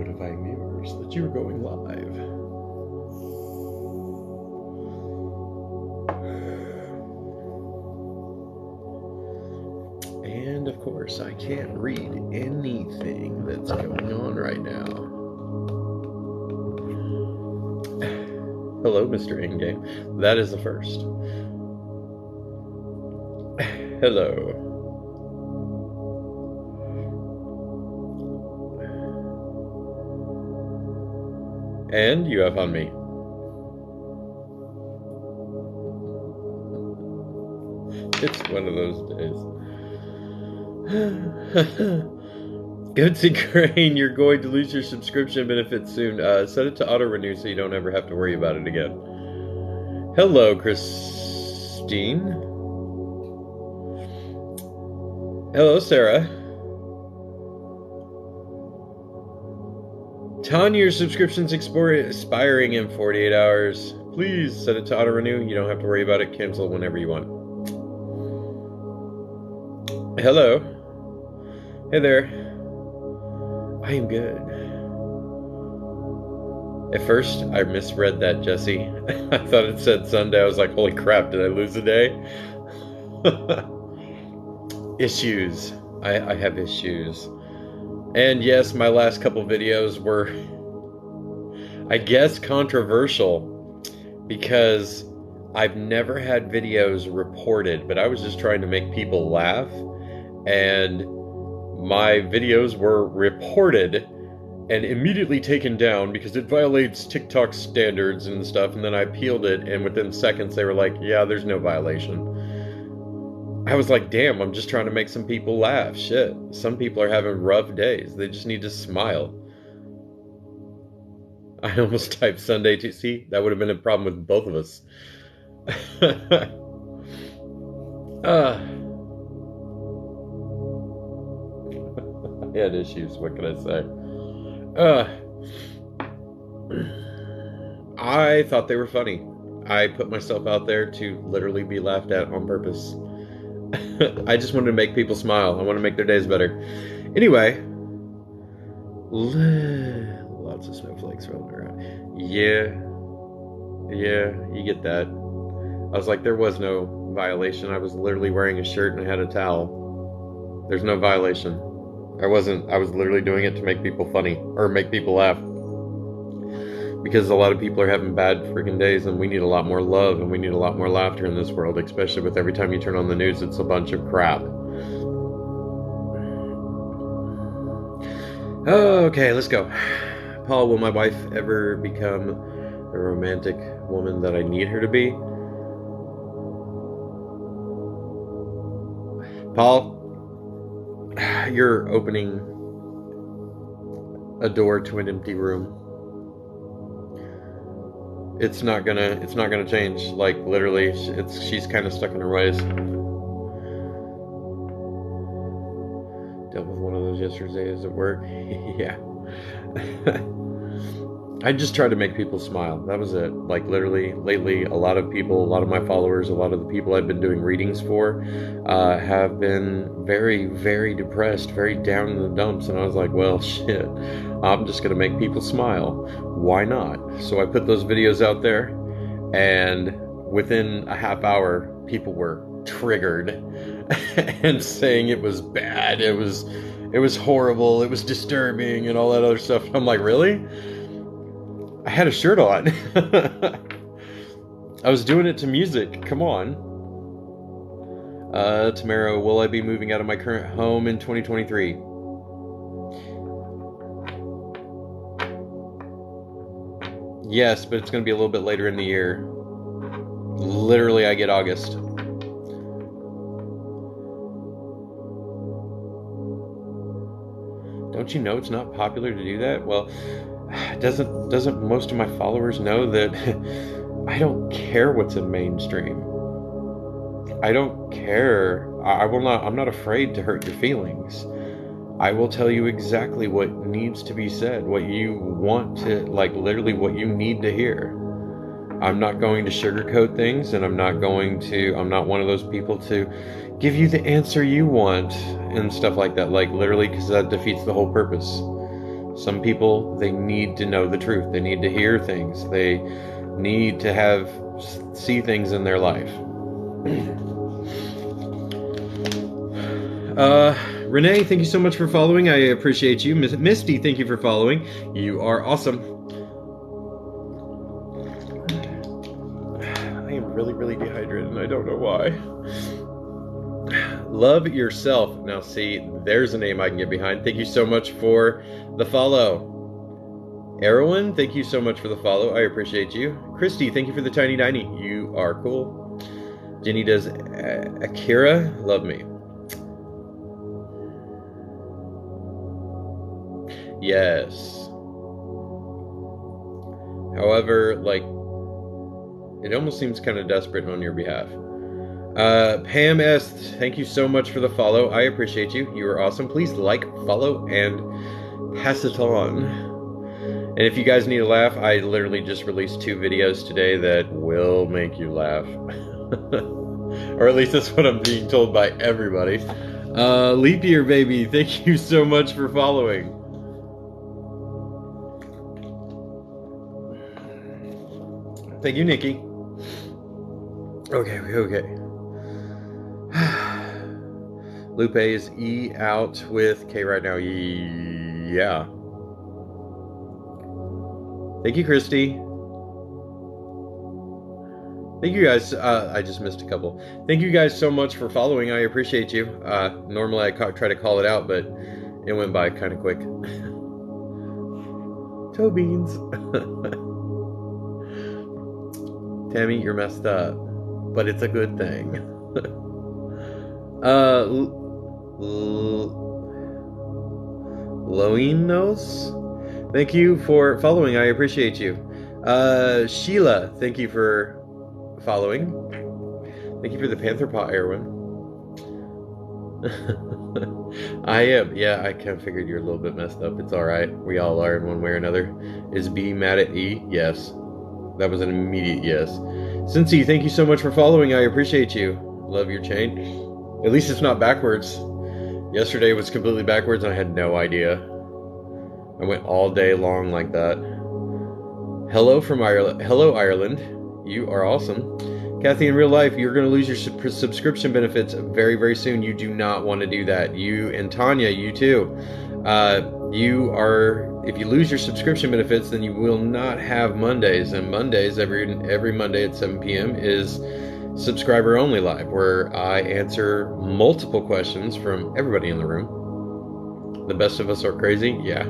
notifying viewers that you are going live. And of course, I can't read anything that's going on right now. Hello, Mr. Ingame. That is the first. Hello. And you have on me. It's one of those days. Goatsy Crane, you're going to lose your subscription benefits soon. Set it to auto-renew so you don't ever have to worry about it again. Hello, Christine. Hello, Sarah. Tanya, your subscription's expiring in 48 hours. Please set it to auto-renew. You don't have to worry about it. Cancel whenever you want. Hello. Hey there. I am good. At first, I misread that, Jesse. I thought it said Sunday. I was like, holy crap, did I lose a day? Issues. I have issues. And yes, my last couple videos were, I guess, controversial because I've never had videos reported, but I was just trying to make people laugh, and my videos were reported and immediately taken down because it violates TikTok standards and stuff, and then I appealed it, and within seconds they were like, yeah, there's no violation. I was like, damn, I'm just trying to make some people laugh. Shit. Some people are having rough days. They just need to smile. I almost typed Sunday to see. That would have been a problem with both of us. I had issues. What can I say? I thought they were funny. I put myself out there to literally be laughed at on purpose. I just wanted to make people smile. I want to make their days better. Anyway, lots of snowflakes rolling around. Yeah, you get that. I was like, there was no violation. I was literally wearing a shirt and I had a towel. There's no violation. I was literally doing it to make people funny or make people laugh. Because a lot of people are having bad freaking days, and we need a lot more love and we need a lot more laughter in this world, especially with every time you turn on the news, it's a bunch of crap. Okay, let's go. Paul, will my wife ever become the romantic woman that I need her to be? Paul, you're opening a door to an empty room. It's not gonna change. Like, literally, she's kind of stuck in her ways. Dealt with one of those yesterdays at work. Yeah. I just tried to make people smile. That was it. Like, literally, lately, a lot of people, a lot of my followers, a lot of the people I've been doing readings for, have been very, very depressed, very down in the dumps. And I was like, well, shit, I'm just going to make people smile. Why not? So I put those videos out there, and within a half hour, people were triggered and saying it was bad. It was horrible. It was disturbing and all that other stuff. I'm like, really? I had a shirt on. I was doing it to music. Come on. Tamara, will I be moving out of my current home in 2023? Yes, but it's going to be a little bit later in the year. Literally, I get August. Don't you know it's not popular to do that? Well, doesn't most of my followers know that I don't care what's in mainstream? I don't care. I'm not afraid to hurt your feelings. I will tell you exactly what needs to be said, what you want to, like, literally what you need to hear. I'm not going to sugarcoat things, and I'm not one of those people to give you the answer you want and stuff like that, like, literally, because that defeats the whole purpose. Some people, they need to know the truth. They need to hear things. They need to see things in their life. Renee, thank you so much for following. I appreciate you. Misty, thank you for following. You are awesome. I am really, really dehydrated, and I don't know why. Love yourself. Now, see, there's a name I can get behind. Thank you so much for the follow. Erwin, thank you so much for the follow. I appreciate you. Christy, thank you for the tiny diny. You are cool. Jenny does Akira, love me. Yes. However, like, it almost seems kind of desperate on your behalf. Pam S, thank you so much for the follow. I appreciate you. You are awesome. Please like, follow, and pass it on. And if you guys need a laugh, I literally just released 2 videos today that will make you laugh. Or at least that's what I'm being told by everybody. Leap Year Baby, thank you so much for following. Thank you, Nikki. Okay. Lupe is E out with K right now. Yeah. Thank you, Christy. Thank you guys. I just missed a couple. Thank you guys so much for following. I appreciate you. Normally I try to call it out, but it went by kind of quick. Toe beans. Tammy, you're messed up, but it's a good thing. Loinos, thank you for following. I appreciate you. Sheila, thank you for following. Thank you for the Panther Paw, Erwin. I am. Yeah, I kind of figured you're a little bit messed up. It's all right. We all are in one way or another. Is B mad at E? Yes. That was an immediate yes. Cincy, thank you so much for following. I appreciate you. Love your chain. At least it's not backwards. Yesterday was completely backwards and I had no idea. I went all day long like that. Hello from Ireland. Hello, Ireland. You are awesome. Kathy, in real life, you're going to lose your subscription benefits very, very soon. You do not want to do that. You and Tanya, you too. If you lose your subscription benefits, then you will not have Mondays. And Mondays, every Monday at 7 p.m. is subscriber only live, where I answer multiple questions from everybody in the room. The best of us are crazy, yeah.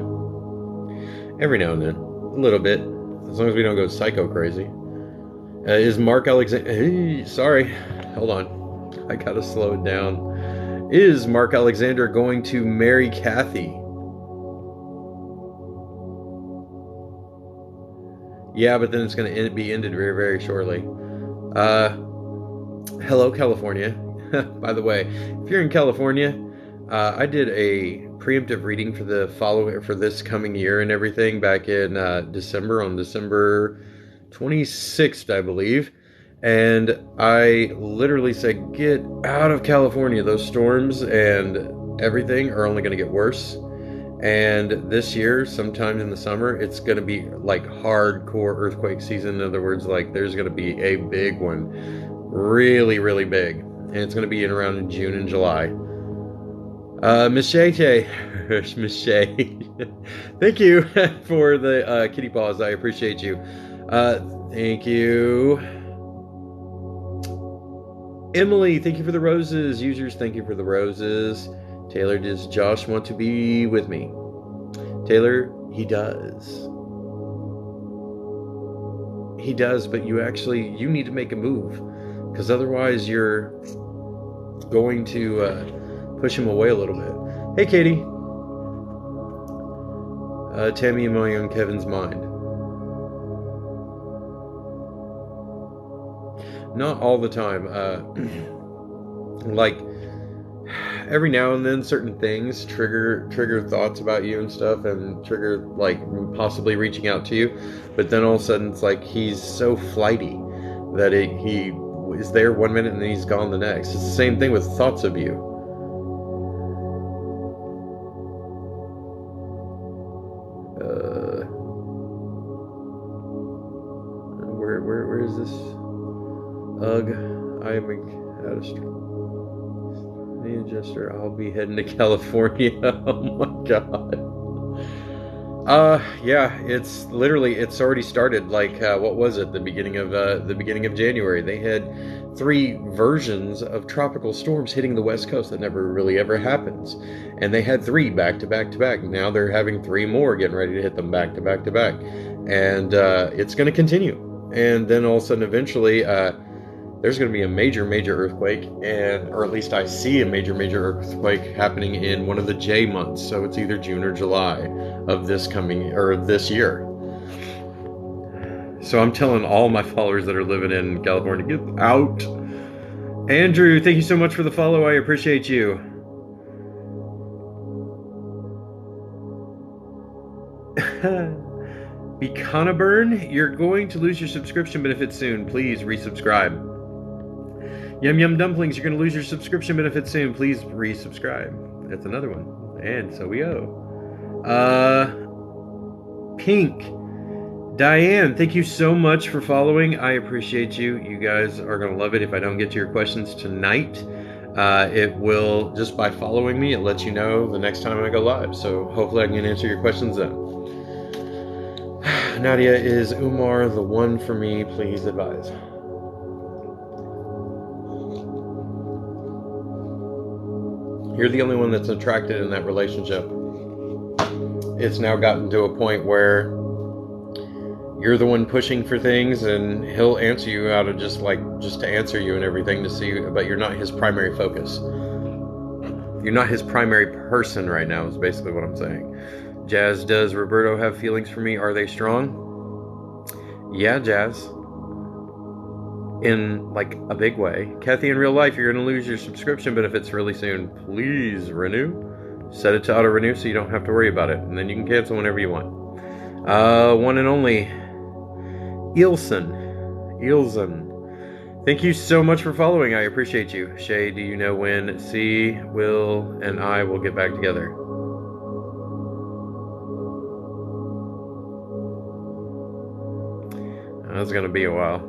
Every now and then, a little bit, as long as we don't go psycho crazy. Is Mark Alexander? Hey, sorry, hold on, I gotta slow it down. Is Mark Alexander going to marry Kathy? Yeah, but then it's going to be ended very, very shortly. Hello, California. By the way, if you're in California, I did a preemptive reading for this coming year and everything back in December, on December 26th, I believe. And I literally said, get out of California. Those storms and everything are only going to get worse. And this year, sometime in the summer, it's going to be like hardcore earthquake season. In other words, like there's going to be a big one, really, really big. And it's going to be around in June and July. Miss Shay, Miss Shay, thank you for the kitty paws. I appreciate you. Thank you. Emily, thank you for the roses. Users, thank you for the roses. Taylor, does Josh want to be with me? Taylor, he does. He does, but you need to make a move, because otherwise you're going to push him away a little bit. Hey, Katie. Tammy, am I on Kevin's mind? Not all the time. Like, every now and then certain things trigger thoughts about you and stuff, and trigger like possibly reaching out to you, but then all of a sudden it's like he's so flighty that he is there one minute and then he's gone the next. It's the same thing with thoughts of you. Where is this? Ugh, I am at a adjuster. I'll be heading to California. Oh my god. Yeah, it's already started. Like, what was it? The beginning of January. They had 3 versions of tropical storms hitting the West Coast. That never really ever happens. And they had 3 back to back to back. Now they're having 3 more, getting ready to hit them back to back to back. And it's going to continue. And then all of a sudden, eventually, there's going to be a major earthquake, or at least I see a major earthquake happening in one of the J months. So it's either June or July of this year. So I'm telling all my followers that are living in California, get out. Andrew, thank you so much for the follow. I appreciate you. Becanaburn, you're going to lose your subscription benefits soon. Please resubscribe. Yum Yum Dumplings, you're going to lose your subscription benefits soon. Please resubscribe. That's another one. And so we owe. Pink. Diane, thank you so much for following. I appreciate you. You guys are going to love it if I don't get to your questions tonight. It will, just by following me, it lets you know the next time I go live. So hopefully I can answer your questions then. Nadia, is Umar the one for me? Please advise. You're the only one that's attracted in that relationship. It's now gotten to a point where you're the one pushing for things, and he'll answer you out of just to answer you and everything to see, but you're not his primary focus. You're not his primary person right now, is basically what I'm saying. Jazz, does Roberto have feelings for me? Are they strong? Yeah, Jazz. In, like, a big way. Kathy, in real life, you're going to lose your subscription benefits really soon. Please renew. Set it to auto-renew so you don't have to worry about it. And then you can cancel whenever you want. One and only. Ilson. Thank you so much for following. I appreciate you. Shay, do you know when C, Will, and I will get back together? That's going to be a while.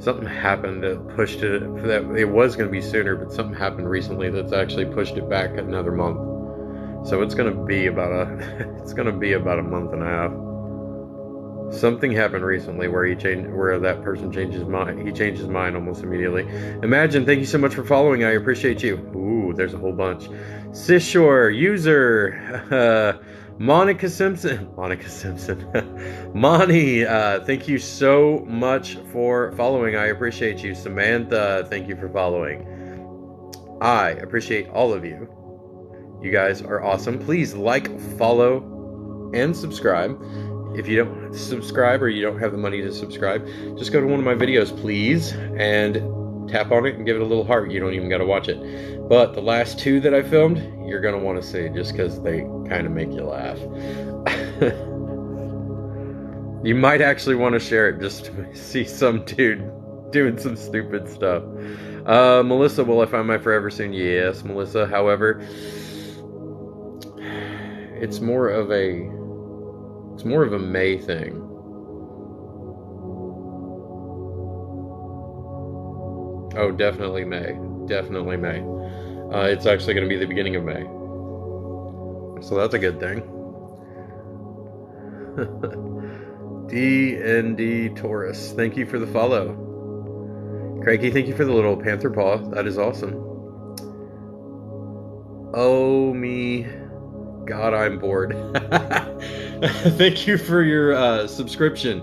Something happened that pushed it, that it was going to be sooner, but something happened recently that's actually pushed it back another month. So it's going to be about a month and a half. Something happened recently where that person changed his mind. He changed his mind almost immediately. Imagine, thank you so much for following. I appreciate you. Ooh, there's a whole bunch. Sishore, user, Monica Simpson. Monty, thank you so much for following. I appreciate you. Samantha, thank you for following. I appreciate all of you. You guys are awesome. Please like, follow, and subscribe. If you don't subscribe or you don't have the money to subscribe, just go to one of my videos, please, and tap on it and give it a little heart. You don't even got to watch it. But the last 2 that I filmed, you're going to want to see just because they kind of make you laugh. You might actually want to share it just to see some dude doing some stupid stuff. Melissa, will I find my forever soon? Yes, Melissa. However, it's more of a May thing. Oh, definitely May. Definitely May. It's actually going to be the beginning of May. So that's a good thing. D&D Taurus, thank you for the follow. Cranky, thank you for the little panther paw. That is awesome. Oh me, God, I'm bored. Thank you for your subscription.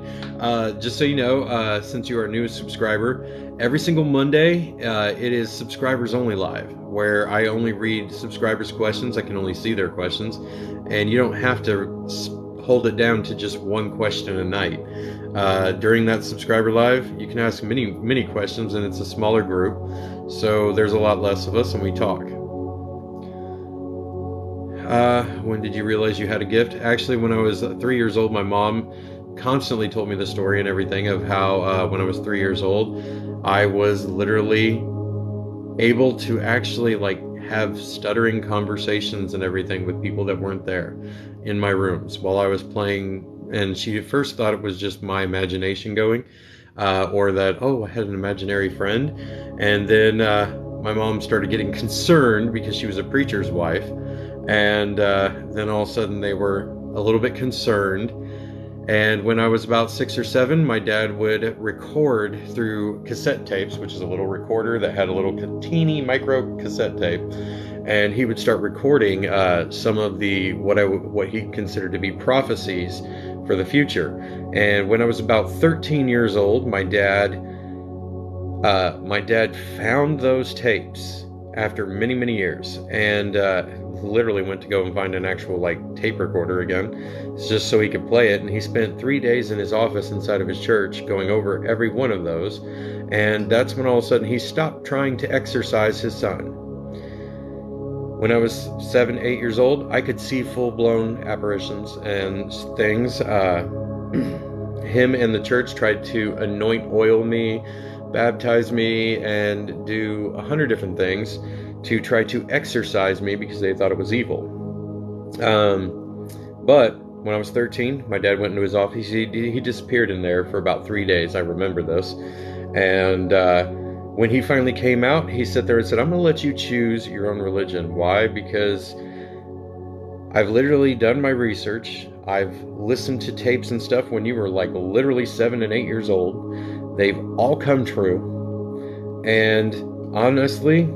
Just so you know, since you are a new subscriber, every single Monday, it is subscribers only live, where I only read subscribers' questions. I can only see their questions, and you don't have to hold it down to just one question a night. During that subscriber live, you can ask many questions, and it's a smaller group, so there's a lot less of us, and we talk. When did you realize you had a gift? Actually, when I was 3 years old, my mom constantly told me the story and everything of how when I was 3 years old, I was literally able to actually like have stuttering conversations and everything with people that weren't there in my rooms while I was playing. And she at first thought it was just my imagination going, or that, oh, I had an imaginary friend. And then my mom started getting concerned because she was a preacher's wife. And then all of a sudden they were a little bit concerned. And when I was about 6 or 7, my dad would record through cassette tapes, which is a little recorder that had a little teeny micro cassette tape. And he would start recording some of the what he considered to be prophecies for the future. And when I was about 13 years old, my dad found those tapes after many, many years, and literally went to go and find an actual tape recorder again, just so he could play it. And he spent 3 days in his office inside of his church going over every one of those. And that's when all of a sudden he stopped trying to exorcise his son. When I was 7, 8 years old, I could see full-blown apparitions and things. Him and the church tried to anoint oil me, baptize me, and do 100 different things to try to exorcise me because they thought it was evil. But when I was 13, my dad went into his office. He disappeared in there for about 3 days. I remember this. And when he finally came out, he sat there and said, I'm going to let you choose your own religion. Why? Because I've literally done my research. I've listened to tapes and stuff when you were literally 7 and 8 years old. They've all come true. And honestly,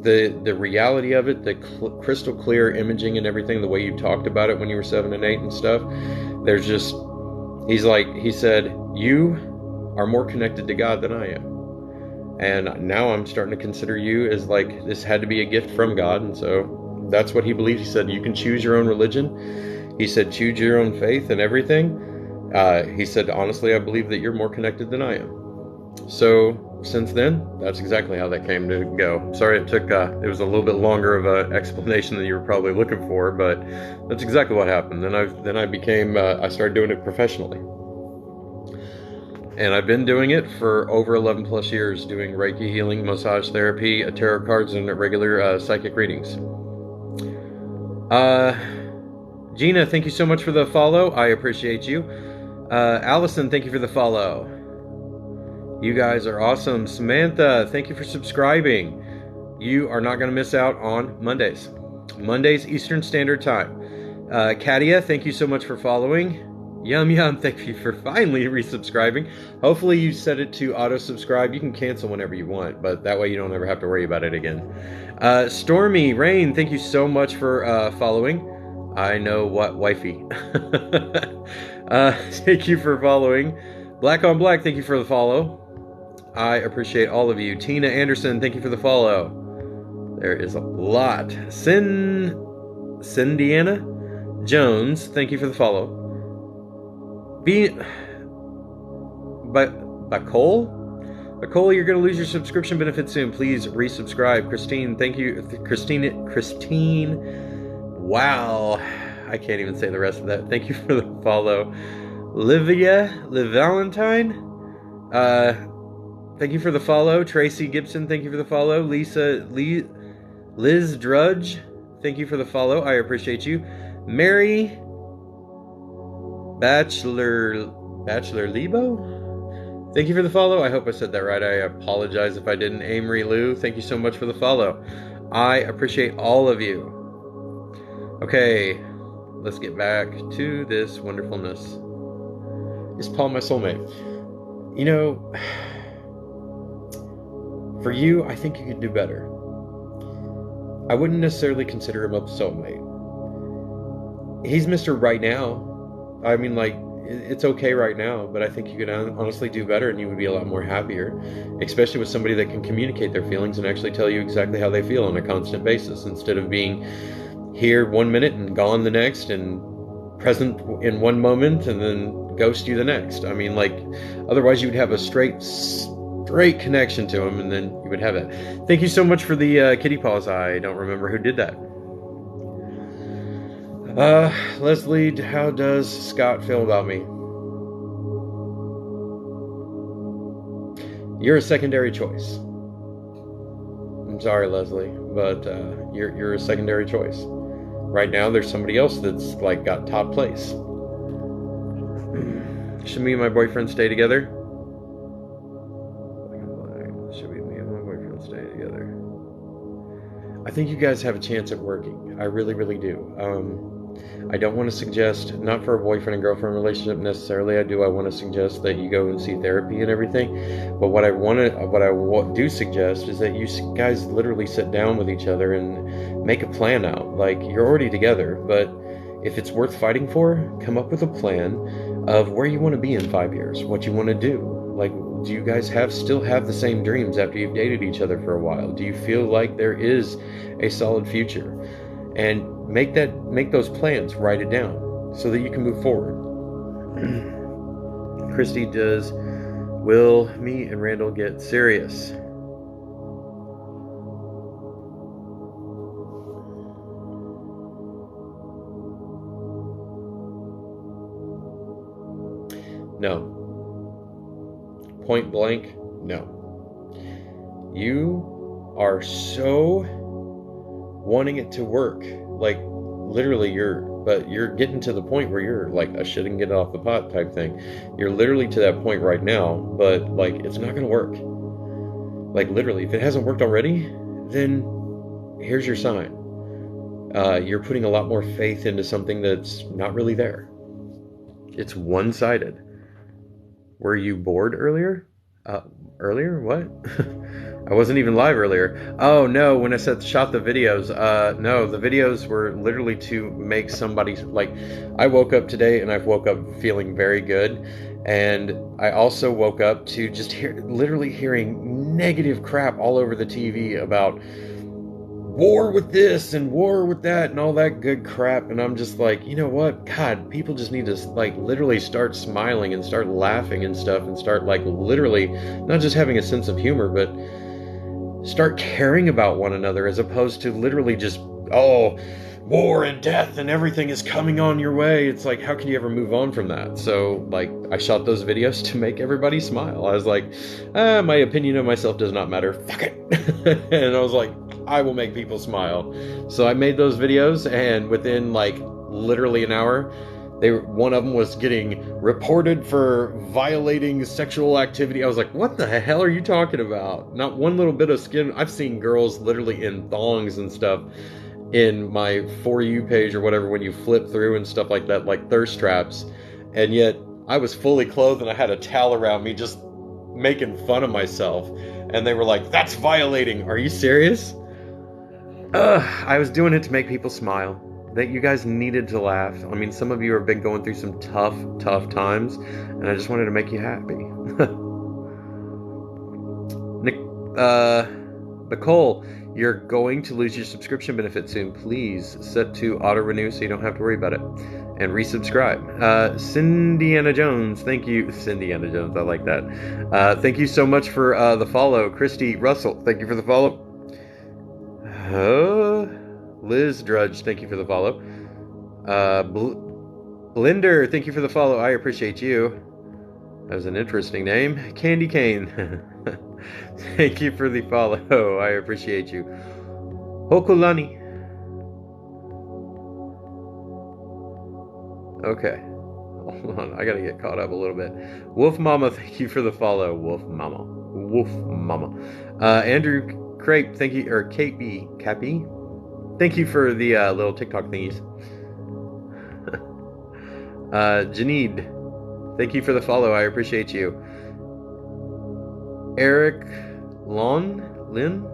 the reality of it, the crystal clear imaging and everything, the way you talked about it when you were 7 and 8 and stuff, there's just, he said, you are more connected to God than I am. And now I'm starting to consider you as this had to be a gift from God. And so that's what he believed. He said, you can choose your own religion. He said, choose your own faith and everything. He said, honestly, I believe that you're more connected than I am. So since then, that's exactly how that came to go. Sorry it took, it was a little bit longer of an explanation than you were probably looking for, but that's exactly what happened. Then I started doing it professionally. And I've been doing it for over 11 plus years, doing Reiki healing, massage therapy, tarot cards, and regular psychic readings. Gina, thank you so much for the follow. I appreciate you. Allison, thank you for the follow. You guys are awesome. Samantha, thank you for subscribing. You are not going to miss out on Mondays. Mondays, Eastern Standard Time. Katia, thank you so much for following. Yum Yum, thank you for finally resubscribing. Hopefully you set it to auto-subscribe. You can cancel whenever you want, but that way you don't ever have to worry about it again. Stormy, Rain, thank you so much for following. I know what, wifey. Thank you for following. Black on Black, thank you for the follow. I appreciate all of you. Tina Anderson, thank you for the follow. There is a lot. Cindiana Jones, thank you for the follow. Bacole, you're going to lose your subscription benefit soon. Please resubscribe. Christine, thank you. Christine, wow. I can't even say the rest of that. Thank you for the follow. Livia Valentine, thank you for the follow. Tracy Gibson, thank you for the follow. Liz Drudge, thank you for the follow. I appreciate you. Mary Bachelor Lebo, thank you for the follow. I hope I said that right. I apologize if I didn't. Amory Lou, thank you so much for the follow. I appreciate all of you. Okay, let's get back to this wonderfulness. Is Paul my soulmate? You know, for you, I think you could do better. I wouldn't necessarily consider him a soulmate. He's Mr. Right Now. I mean, it's okay right now, but I think you could honestly do better, and you would be a lot more happier, especially with somebody that can communicate their feelings and actually tell you exactly how they feel on a constant basis, instead of being here 1 minute and gone the next, and present in one moment and then ghost you the next. I mean, otherwise you'd have a straight connection to him, and then you would have that. Thank you so much for the kitty paws. I don't remember who did that. Leslie, how does Scott feel about me? You're a secondary choice. I'm sorry, Leslie, but you're a secondary choice. Right now, there's somebody else that's like got top place. Should me and my boyfriend stay together? Should me and my boyfriend stay together? I think you guys have a chance at working. I really, really do. I don't want to suggest, not for a boyfriend and girlfriend relationship necessarily. I want to suggest that you go and see therapy and everything. But what I do suggest is that you guys literally sit down with each other and make a plan out. Like, you're already together, but if it's worth fighting for, come up with a plan of where you want to be in 5 years, what you want to do. Like, do you guys still have the same dreams after you've dated each other for a while? Do you feel like there is a solid future? And make those plans, write it down so that you can move forward. Christy, will me and Randall get serious? No. Point blank, no. You are so wanting it to work, like literally you're getting to the point where you're like a shit and get it off the pot type thing. You're literally to that point right now, but like it's not gonna work. Like literally, if it hasn't worked already, then here's your sign. You're putting a lot more faith into something that's not really there. It's one-sided. Were you bored earlier? Earlier? What? I wasn't even live earlier. Oh no, when I shot the videos, no, the videos were literally to make somebody, like, I woke up today and I've woke up feeling very good. And I also woke up to just literally hearing negative crap all over the TV about war with this and war with that and all that good crap. And I'm just like, you know what? God, people just need to like literally start smiling and start laughing and stuff and start like literally not just having a sense of humor, but start caring about one another as opposed to literally just, oh, war and death and everything is coming on your way. It's like, how can you ever move on from that? So like, I shot those videos to make everybody smile. I was like, my opinion of myself does not matter. Fuck it. And I was like, I will make people smile. So I made those videos, and within like literally an hour, one of them was getting reported for violating sexual activity. I was like, what the hell are you talking about? Not one little bit of skin. I've seen girls literally in thongs and stuff in my For You page or whatever when you flip through and stuff like that, like thirst traps. And yet I was fully clothed and I had a towel around me just making fun of myself. And they were like, that's violating. Are you serious? I was doing it to make people smile. That you guys needed to laugh. I mean, some of you have been going through some tough times, and I just wanted to make you happy. Nicole, you're going to lose your subscription benefit soon. Please set to auto renew so you don't have to worry about it. And resubscribe. Cindiana Jones, thank you. Cindiana Jones, I like that. Thank you so much for the follow. Christy Russell, thank you for the follow. Liz Drudge, thank you for the follow. Blinder, thank you for the follow. I appreciate you. That was an interesting name. Candy Cane, thank you for the follow. I appreciate you. Hokulani. Okay. Hold on, I gotta get caught up a little bit. Wolf Mama, thank you for the follow. Wolf Mama. Andrew Crepe, thank you, or Cappy, thank you for the little TikTok thingies. Janine, thank you for the follow. I appreciate you. Eric Lynn,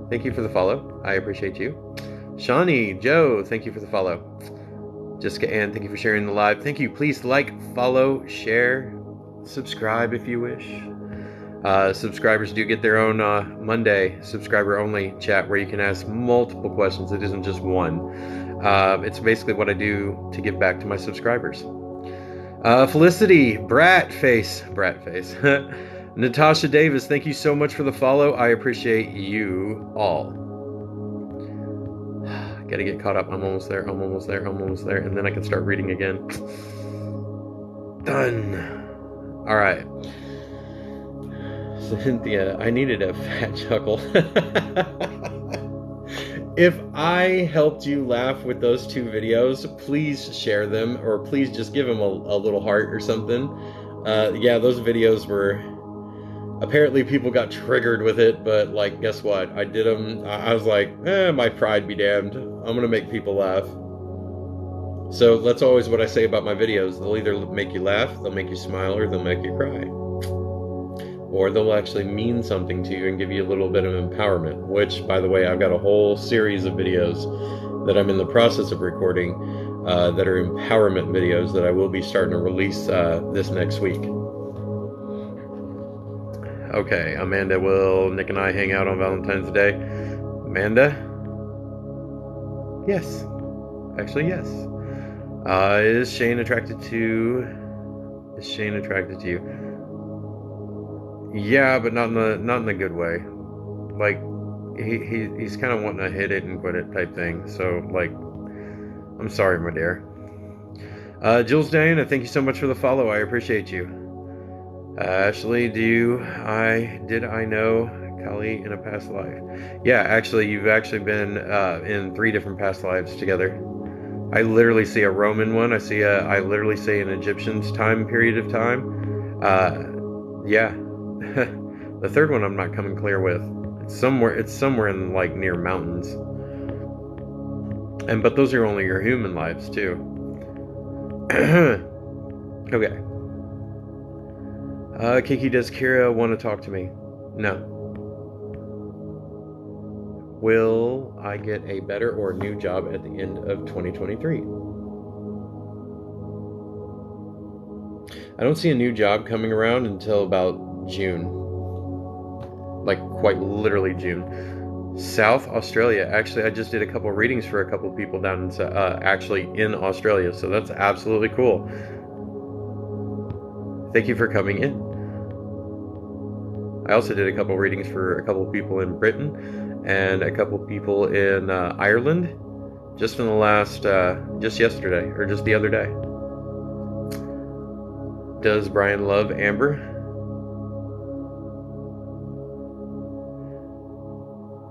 thank you for the follow. I appreciate you. Shawnee Joe, thank you for the follow. Jessica Ann, thank you for sharing the live. Thank you. Please like, follow, share, subscribe if you wish. Subscribers do get their own Monday subscriber only chat where you can ask multiple questions. It isn't just one. It's basically what I do to give back to my subscribers. Felicity, Bratface. Natasha Davis, thank you so much for the follow. I appreciate you all. Gotta get caught up. I'm almost there. And then I can start reading again. Done. All right. Cynthia, I needed a fat chuckle. If I helped you laugh with those 2 videos, please share them, or please just give them a little heart or something. Yeah, those videos were... Apparently people got triggered with it, but like, guess what? I did them. I was like, my pride be damned. I'm gonna make people laugh. So that's always what I say about my videos. They'll either make you laugh, they'll make you smile, or they'll make you cry. Or they'll actually mean something to you and give you a little bit of empowerment, which, by the way, I've got a whole series of videos that I'm in the process of recording that are empowerment videos that I will be starting to release this next week. Okay, Amanda, will Nick and I hang out on Valentine's Day? Amanda? Yes. Actually, yes. Is Shane attracted to you? Yeah, but not in the good way. Like, he's kind of wanting to hit it and quit it type thing. So, like, I'm sorry, my dear. Jules Diana, thank you so much for the follow. I appreciate you. Ashley, did I know Kali in a past life? Yeah, actually, you've actually been in 3 different past lives together. I literally see a Roman one. I literally see an Egyptian's time period of time. Yeah. The 3rd one I'm not coming clear with. It's somewhere in like near mountains. But those are only your human lives too. Okay. Kiki, does Kira want to talk to me? No. Will I get a better or new job at the end of 2023? I don't see a new job coming around until about June. Like, quite literally June. South Australia. Actually, I just did a couple readings for a couple people down in, actually in Australia, so that's absolutely cool. Thank you for coming in. I also did a couple readings for a couple people in Britain and a couple people in Ireland just in the last, just yesterday, or just the other day. Does Brian love Amber?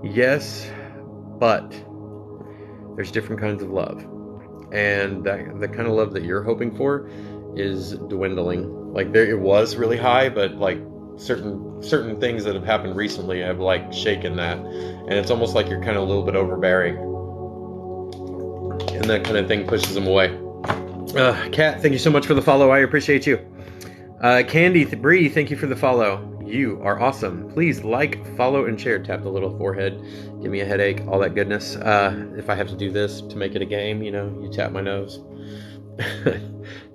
Yes, but there's different kinds of love. And the kind of love that you're hoping for is dwindling. Like, it was really high, but like certain things that have happened recently have like shaken that, and it's almost like you're kind of a little bit overbearing, and that kind of thing pushes them away. Kat, thank you so much for the follow. I appreciate you. Candy Bree, thank you for the follow. You are awesome. Please like, follow, and share. Tap the little forehead, give me a headache, all that goodness. If I have to do this to make it a game, you tap my nose.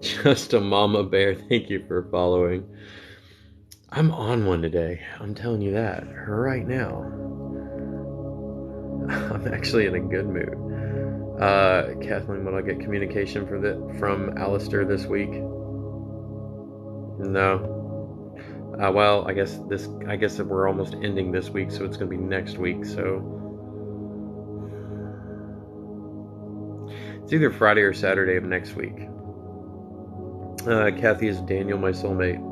Just a mama bear, thank you for following. I'm on one today. I'm telling you that right now. I'm actually in a good mood. Kathleen, will I get communication from Alistair this week? No. Well, I guess we're almost ending this week, so it's going to be next week. So it's either Friday or Saturday of next week. Kathy, is Daniel my soulmate?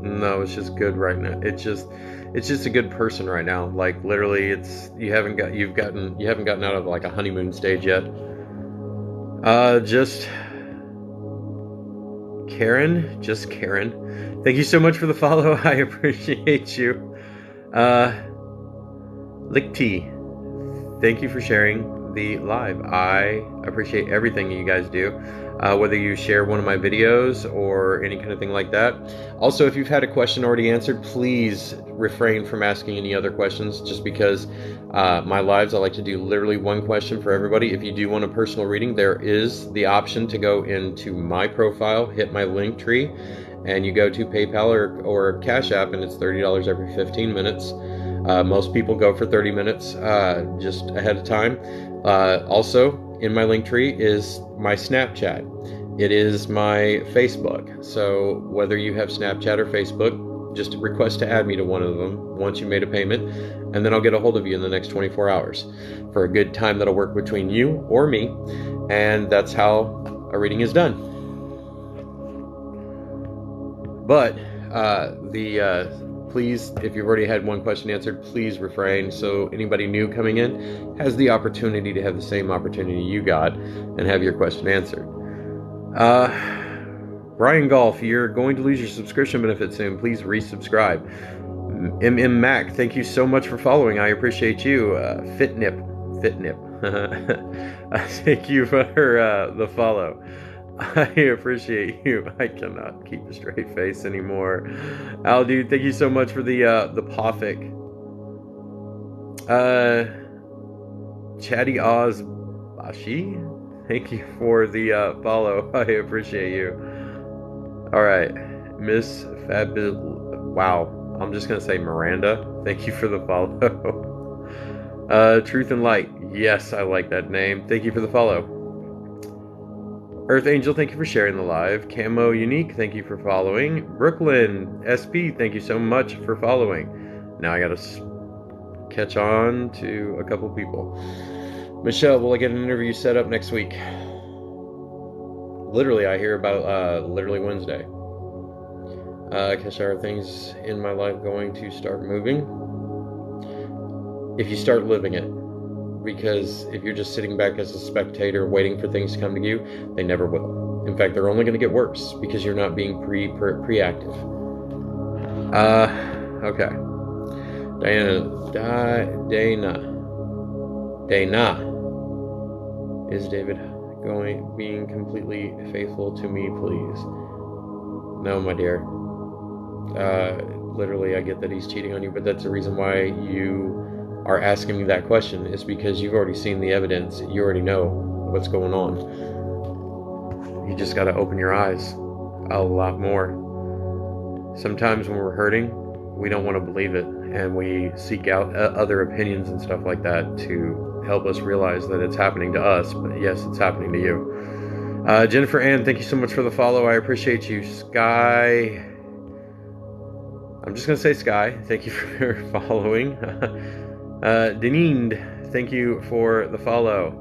No, it's just good right now. It's just a good person right now. Like, literally, you haven't gotten out of like a honeymoon stage yet. Just Karen. Thank you so much for the follow. I appreciate you. Lick T, thank you for sharing the live. I appreciate everything you guys do. Whether you share one of my videos or any kind of thing like that. Also, if you've had a question already answered, please refrain from asking any other questions, just because my lives, I like to do literally one question for everybody. If you do want a personal reading, there is the option to go into my profile, hit my link tree, and you go to PayPal or Cash App, and it's $30 every 15 minutes. Most people go for 30 minutes just ahead of time. Also, in my link tree is my Snapchat. It is my Facebook. So whether you have Snapchat or Facebook, just request to add me to one of them once you made a payment, and then I'll get a hold of you in the next 24 hours for a good time that'll work between you or me, and that's how a reading is done. But Please, if you've already had one question answered, please refrain, so anybody new coming in has the opportunity to have the same opportunity you got and have your question answered. Brian Golf, you're going to lose your subscription benefit soon. Please resubscribe. MM Mac, thank you so much for following. I appreciate you. Fitnip. Thank you for the follow. I appreciate you. I cannot keep a straight face anymore. Al, dude, thank you so much for the Poffic. Chatty Oz Bashi, thank you for the follow. I appreciate you. All right, Miss Fabil. Wow, I'm just gonna say Miranda. Thank you for the follow. Truth and Light. Yes, I like that name. Thank you for the follow. Earth Angel, thank you for sharing the live. Camo Unique, thank you for following. Brooklyn SP, thank you so much for following. Now I gotta catch on to a couple people. Michelle, will I get an interview set up next week? Literally, I hear about literally Wednesday. Kesha, are things in my life going to start moving? If you start living it. Because if you're just sitting back as a spectator waiting for things to come to you, they never will. In fact, they're only going to get worse because you're not being preactive. Okay. Dana. Is David being completely faithful to me, please? No, my dear. Literally, I get that he's cheating on you, but that's the reason why you are asking me that question, is because you've already seen the evidence. You already know what's going on. You just got to open your eyes a lot more. Sometimes when we're hurting, we don't want to believe it, and we seek out other opinions and stuff like that to help us realize that it's happening to us, but yes, it's happening to you. Jennifer Ann, thank you so much for the follow. I appreciate you. Sky, I'm just going to say Sky, thank you for following. Deneen, thank you for the follow.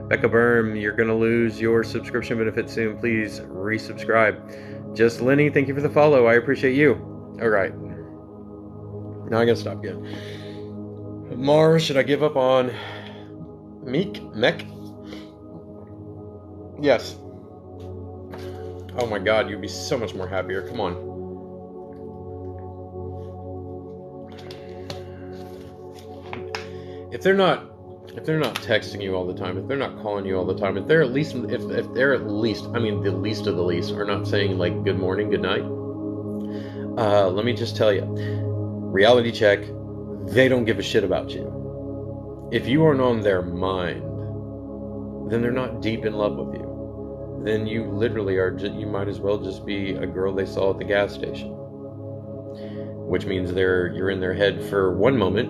Becca Berm, you're going to lose your subscription benefit soon. Please resubscribe. Just Lenny, thank you for the follow. I appreciate you. All right. Now I got to stop again. Mar, should I give up on Mech? Yes. Oh my God, you'd be so much more happier. Come on. If they're not texting you all the time, if they're not calling you all the time, if they're at least, I mean, the least of the least, are not saying like good morning, good night. Let me just tell you, reality check, they don't give a shit about you. If you aren't on their mind, then they're not deep in love with you. Then you literally are. You might as well just be a girl they saw at the gas station, which means you're in their head for one moment,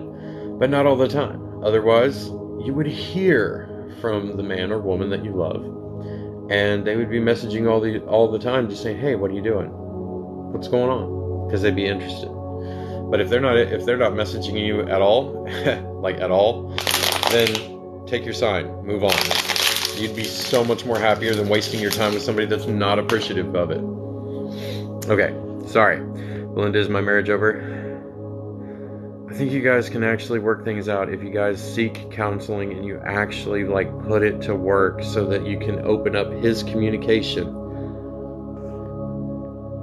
but not all the time. Otherwise, you would hear from the man or woman that you love, and they would be messaging all the time, just saying, "Hey, what are you doing? What's going on?" Because they'd be interested. But if they're not messaging you at all, like at all, then take your sign, move on. You'd be so much more happier than wasting your time with somebody that's not appreciative of it. Okay, sorry. Belinda, is my marriage over? I think you guys can actually work things out if you guys seek counseling and you actually put it to work so that you can open up his communication.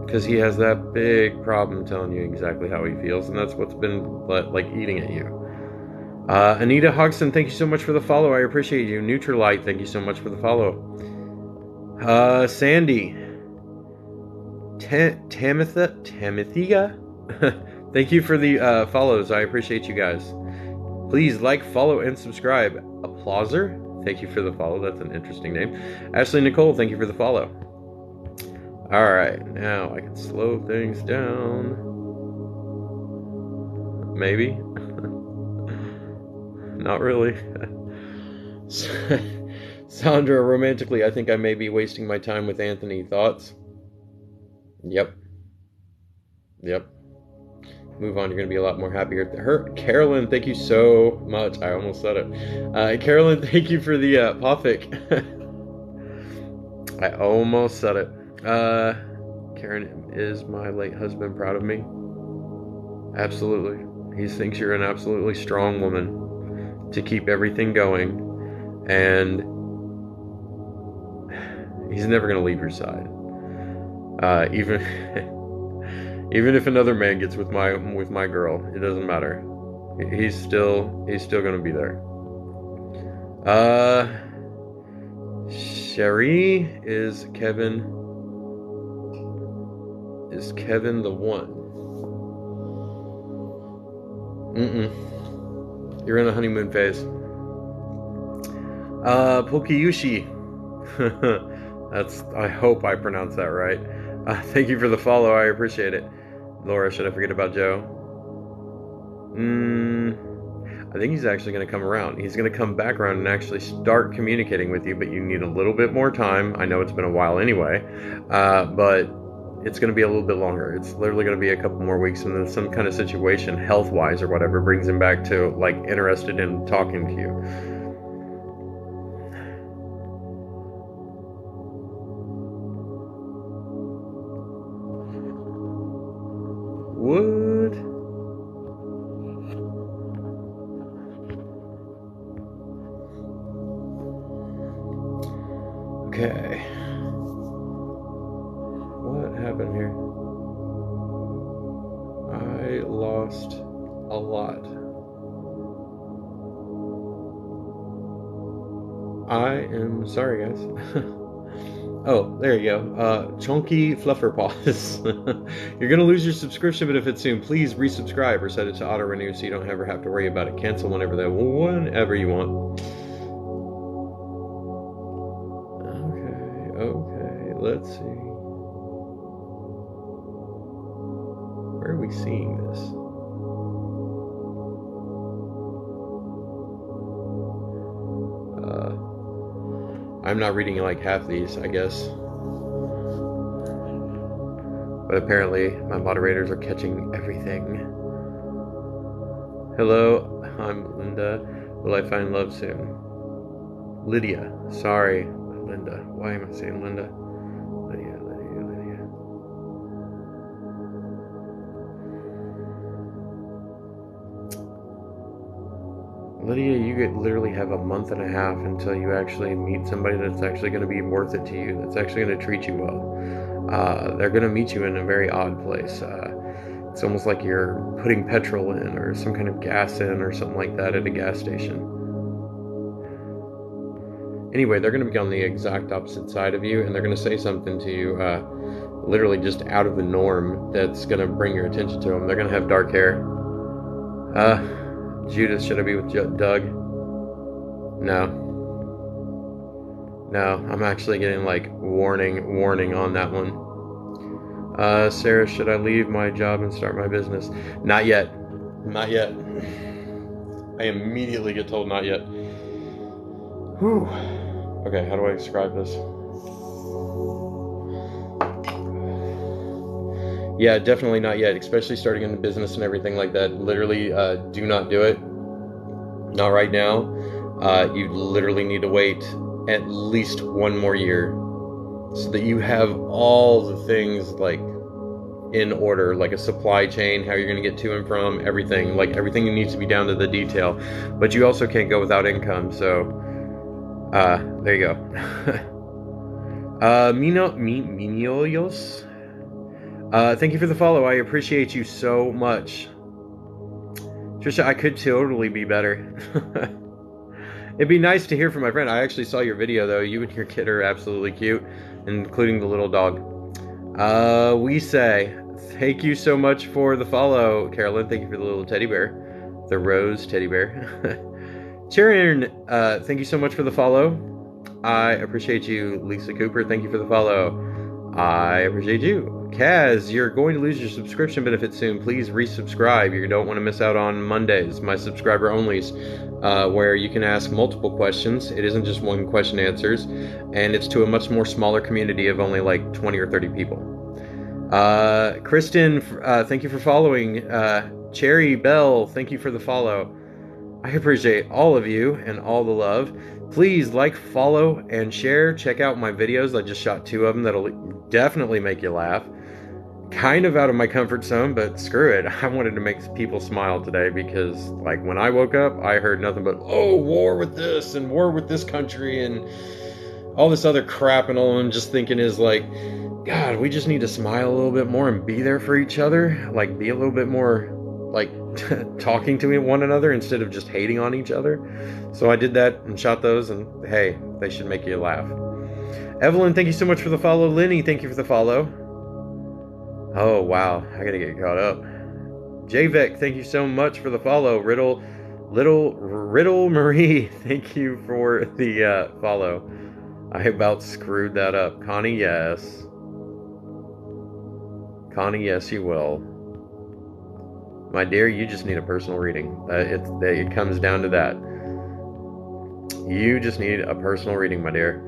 Because he has that big problem telling you exactly how he feels, and that's what's been eating at you. Anita Hodgson, thank you so much for the follow. I appreciate you. Neutralite, thank you so much for the follow. Sandy. Timothea? Thank you for the follows. I appreciate you guys. Please like, follow, and subscribe. Applauser, thank you for the follow. That's an interesting name. Ashley Nicole, thank you for the follow. All right, now I can slow things down. Maybe. Not really. Sandra, romantically, I think I may be wasting my time with Anthony. Thoughts? Yep. Move on, you're going to be a lot more happier. Carolyn, thank you so much. I almost said it. Carolyn, thank you for the Poffic. I almost said it. Karen, is my late husband proud of me? Absolutely. He thinks you're an absolutely strong woman to keep everything going, and he's never going to leave your side. Even even if another man gets with my girl, it doesn't matter. He's still going to be there. Sherry, is Kevin the one? You're in a honeymoon phase. Pokeyushi. I hope I pronounced that right. Thank you for the follow, I appreciate it. Laura, should I forget about Joe? I think he's actually going to come around. He's going to come back around and actually start communicating with you, but you need a little bit more time. I know it's been a while anyway, but it's going to be a little bit longer. It's literally going to be a couple more weeks, and then some kind of situation, health-wise or whatever, brings him back to, like, interested in talking to you. Wood. Okay. What happened here? I lost a lot. I am sorry, guys. Oh, there you go. Chunky Fluffer Paws. You're going to lose your subscription benefit soon. Please resubscribe or set it to auto renew so you don't ever have to worry about it. Cancel whenever you want. Okay, let's see. Where are we seeing this? I'm not reading like half these, I guess. But apparently my moderators are catching everything. Hello, I'm Linda. Will I find love soon? Lydia. Sorry, Linda. Why am I saying Linda? Lydia. Lydia, you literally have a month and a half until you actually meet somebody that's actually going to be worth it to you, that's actually going to treat you well. They're going to meet you in a very odd place. It's almost like you're putting petrol in or some kind of gas in or something like that at a gas station. Anyway, they're going to be on the exact opposite side of you, and they're going to say something to you literally just out of the norm that's going to bring your attention to them. They're going to have dark hair. Judith, should I be with Doug? No, I'm actually getting like warning on that one. Sarah, should I leave my job and start my business? Not yet. I immediately get told not yet. Whew. Okay, how do I describe this? Yeah, definitely not yet, especially starting in the business and everything like that. Literally, do not do it. Not right now. You literally need to wait at least one more year so that you have all the things like in order, like a supply chain, how you're going to get to and from, everything. Like everything needs to be down to the detail. But you also can't go without income, so there you go. Minioyos. Thank you for the follow. I appreciate you so much. Trisha, I could totally be better. It'd be nice to hear from my friend. I actually saw your video, though. You and your kid are absolutely cute, including the little dog. We say, thank you so much for the follow, Carolyn. Thank you for the little teddy bear. The rose teddy bear. Sharon, thank you so much for the follow. I appreciate you. Lisa Cooper, thank you for the follow. I appreciate you. Kaz, you're going to lose your subscription benefit soon. Please resubscribe. You don't want to miss out on Mondays, my subscriber onlys, where you can ask multiple questions. It isn't just one question answers, and it's to a much more smaller community of only like 20 or 30 people. Kristen, thank you for following. Cherry Bell, thank you for the follow. I appreciate all of you and all the love. Please like, follow, and share. Check out my videos. I just shot 2 of them that'll definitely make you laugh. Kind of out of my comfort zone, but screw it. I wanted to make people smile today because, like, when I woke up, I heard nothing but, oh, war with this and war with this country and all this other crap, and all I'm just thinking is, like, God, we just need to smile a little bit more and be there for each other. Like, be a little bit more, like, talking to one another instead of just hating on each other. So I did that and shot those, and hey, they should make you laugh. Evelyn, thank you so much for the follow. Lenny, thank you for the follow. Oh, wow, I gotta get caught up. JVec, thank you so much for the follow. Riddle Marie, thank you for the follow. I about screwed that up. Connie, yes. Connie, yes, you will. My dear, you just need a personal reading. It comes down to that. You just need a personal reading, my dear.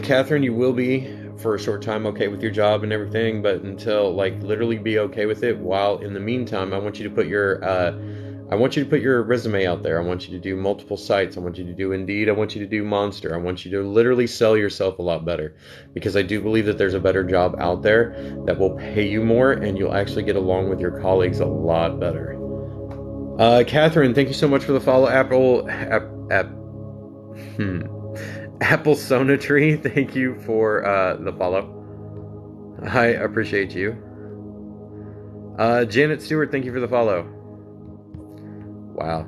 Catherine, you will be, for a short time, okay with your job and everything, but until, like, literally be okay with it, while in the meantime, I want you to put your resume out there. I want you to do multiple sites. I want you to do Indeed. I want you to do Monster. I want you to literally sell yourself a lot better, because I do believe that there's a better job out there that will pay you more, and you'll actually get along with your colleagues a lot better. Catherine, thank you so much for the follow. Apple Sonatree, thank you for the follow. I appreciate you. Janet Stewart, thank you for the follow. Wow.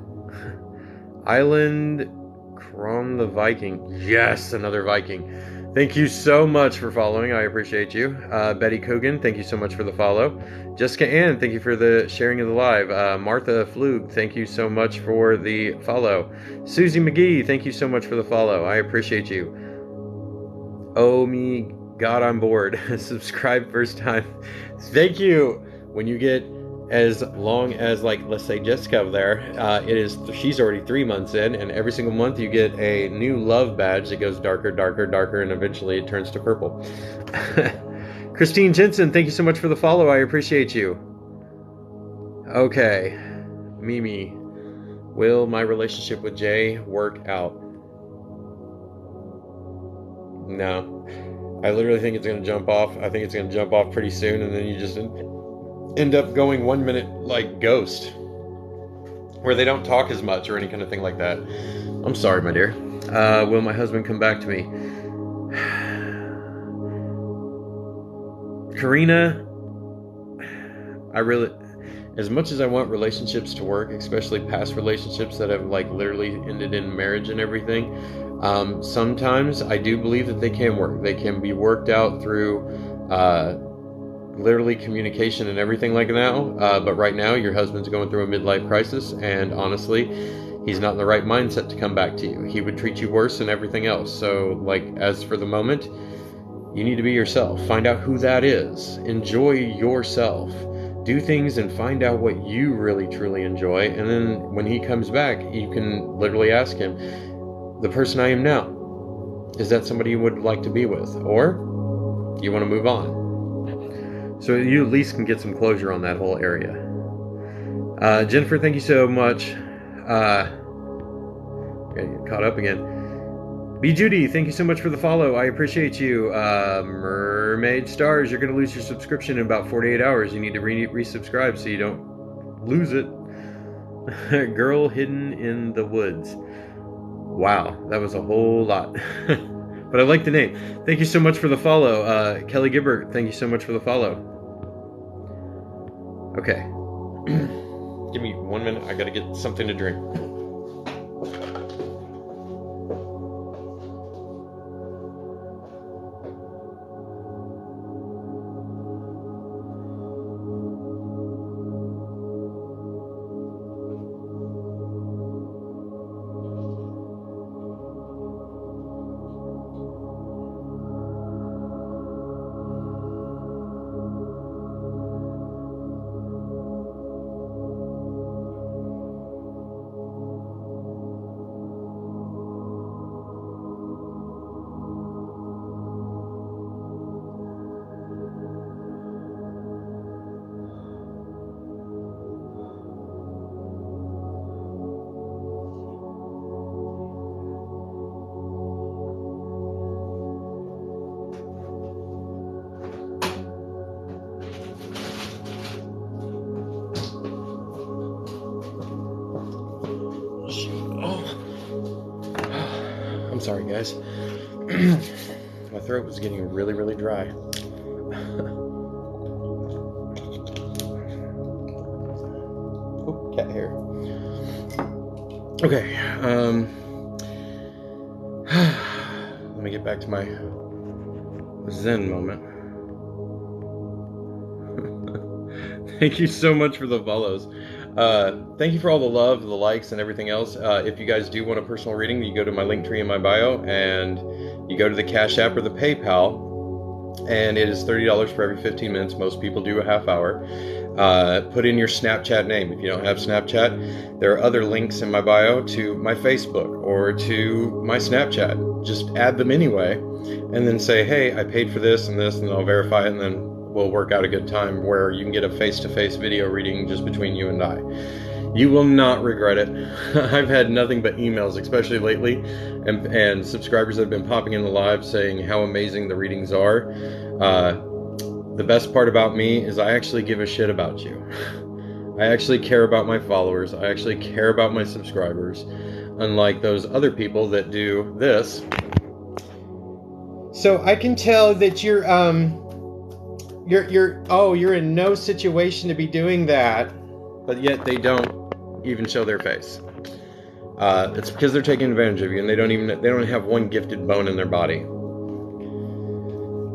Island Crom the Viking. Yes, another Viking. Thank you so much for following. I appreciate you. Betty Coogan, thank you so much for the follow. Jessica Ann, thank you for the sharing of the live. Martha Flug, thank you so much for the follow. Susie McGee, thank you so much for the follow. I appreciate you. Oh me God, I'm bored. Subscribe first time. Thank you. When you get as long as, like, let's say Jessica over there, she's already 3 months in, and every single month you get a new love badge that goes darker, darker, darker, and eventually it turns to purple. Christine Jensen, thank you so much for the follow. I appreciate you. Okay, Mimi, will my relationship with Jay work out? No, I literally think it's going to jump off. I think it's going to jump off pretty soon, and then you just end up going 1 minute like ghost, where they don't talk as much or any kind of thing like that. I'm sorry, my dear. Will my husband come back to me? Karina, I really, as much as I want relationships to work, especially past relationships that have, like, literally ended in marriage and everything, sometimes I do believe that they can work. They can be worked out through literally communication and everything like that. But right now, your husband's going through a midlife crisis, and honestly, he's not in the right mindset to come back to you. He would treat you worse than everything else. So, like, as for the moment, you need to be yourself. Find out who that is. Enjoy yourself. Do things and find out what you really, truly enjoy. And then when he comes back, you can literally ask him, the person I am now, is that somebody you would like to be with? Or you want to move on? So you at least can get some closure on that whole area. Jennifer, thank you so much. Gotta get caught up again. B. Judy, thank you so much for the follow. I appreciate you. Mermaid Stars, you're going to lose your subscription in about 48 hours. You need to resubscribe so you don't lose it. Girl Hidden in the Woods. Wow, that was a whole lot. But I like the name. Thank you so much for the follow. Kelly Gibbert, thank you so much for the follow. Okay. Give me 1 minute. I got to get something to drink. Oh. I'm sorry, guys. My throat was getting really, really dry. Oh, cat hair. Okay. Let me get back to my Zen moment. Thank you so much for the follows. Thank you for all the love, the likes, and everything else. If you guys do want a personal reading, you go to my link tree in my bio, and you go to the Cash App or the PayPal, and it is $30 for every 15 minutes. Most people do a half hour. Put in your Snapchat name. If you don't have Snapchat, there are other links in my bio to my Facebook or to my Snapchat. Just add them anyway, and then say, hey, I paid for this, and I'll verify it, and then we'll work out a good time where you can get a face-to-face video reading just between you and I. You will not regret it. I've had nothing but emails, especially lately, and subscribers that have been popping in the live saying how amazing the readings are. The best part about me is I actually give a shit about you. I actually care about my followers. I actually care about my subscribers, unlike those other people that do this. So I can tell that you're in no situation to be doing that, but yet they don't even show their face. It's because they're taking advantage of you, and they don't have one gifted bone in their body.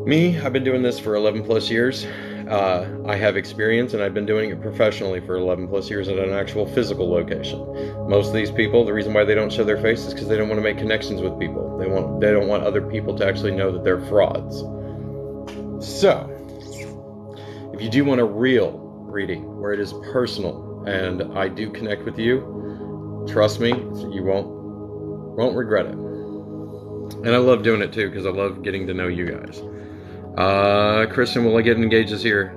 Me, I've been doing this for 11 plus years. I have experience, and I've been doing it professionally for 11 plus years at an actual physical location. Most of these people, the reason why they don't show their face is because they don't want to make connections with people. They don't want other people to actually know that they're frauds. So, if you do want a real reading where it is personal and I do connect with you, trust me, you won't regret it. And I love doing it too, because I love getting to know you guys. Kristen, will I get engaged this year?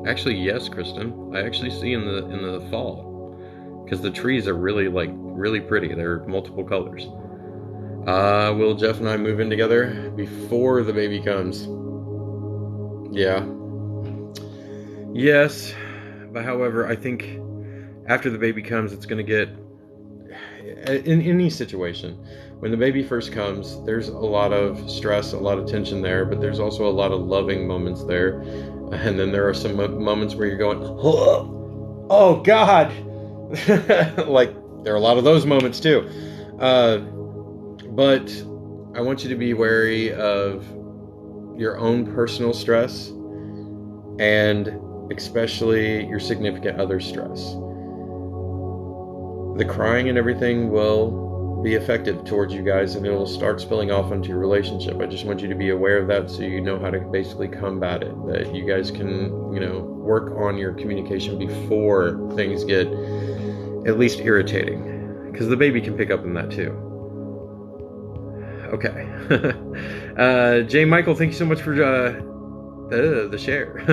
Actually, yes, Kristen. I actually see in the fall, because the trees are really pretty. They're multiple colors. Will Jeff and I move in together before the baby comes? Yeah. Yes, but however, I think after the baby comes, it's going to get, in any situation, when the baby first comes, there's a lot of stress, a lot of tension there, but there's also a lot of loving moments there. And then there are some moments where you're going, oh God! Like, there are a lot of those moments too. But I want you to be wary of your own personal stress, and especially your significant other's stress. The crying and everything will be effective towards you guys, and it will start spilling off into your relationship. I just want you to be aware of that, so you know how to basically combat it, that you guys can, work on your communication before things get at least irritating, because the baby can pick up on that too. Okay. Jay Michael, thank you so much for the share.